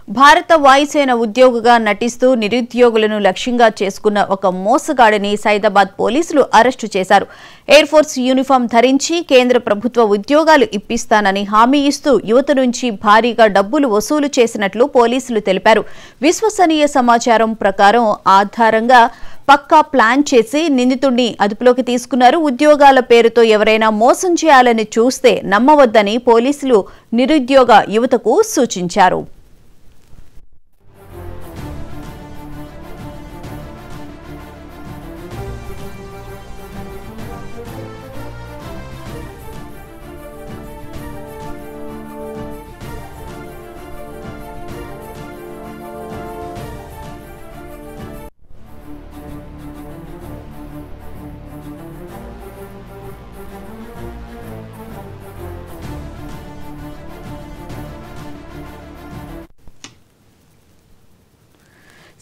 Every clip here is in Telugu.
భారత వాయుసేన ఉద్యోగిగా నటిస్తూ నిరుద్యోగులను లక్ష్యంగా చేసుకున్న ఒక మోసగాడిని సైదాబాద్ పోలీసులు అరెస్టు చేశారు. ఎయిర్ ఫోర్స్ యూనిఫామ్ ధరించి కేంద్ర ప్రభుత్వ ఉద్యోగాలు ఇప్పిస్తానని హామీ ఇస్తూ యువత నుంచి భారీగా డబ్బులు వసూలు చేసినట్లు పోలీసులు తెలిపారు. విశ్వసనీయ సమాచారం ప్రకారం ఆధారంగా పక్కా ప్లాన్ చేసి నిందితుడిని అదుపులోకి తీసుకున్నారు. ఉద్యోగాల పేరుతో ఎవరైనా మోసం చేయాలని చూస్తే నమ్మవద్దని పోలీసులు నిరుద్యోగ యువతకు సూచించారు.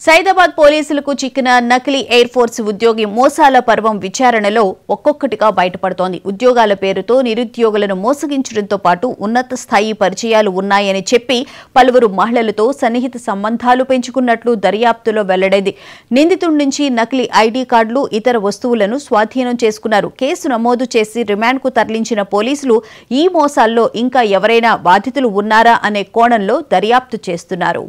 సైదాబాద్ పోలీసులకు చిక్కిన నకిలీ ఎయిర్ ఫోర్స్ ఉద్యోగి మోసాల పర్వం విచారణలో ఒక్కొక్కటిగా బయటపడుతోంది. ఉద్యోగాల పేరుతో నిరుద్యోగులను మోసగించడంతో పాటు ఉన్నత స్థాయి పరిచయాలు ఉన్నాయని చెప్పి పలువురు మహిళలతో సన్నిహిత సంబంధాలు పెంచుకున్నట్లు దర్యాప్తులో వెల్లడైంది. నిందితుడి నుంచి నకిలీ ఐడీ కార్డులు, ఇతర వస్తువులను స్వాధీనం చేసుకున్నారు. కేసు నమోదు చేసి రిమాండ్కు తరలించిన పోలీసులు ఈ మోసాల్లో ఇంకా ఎవరైనా బాధితులు ఉన్నారా అనే కోణంలో దర్యాప్తు చేస్తున్నారు.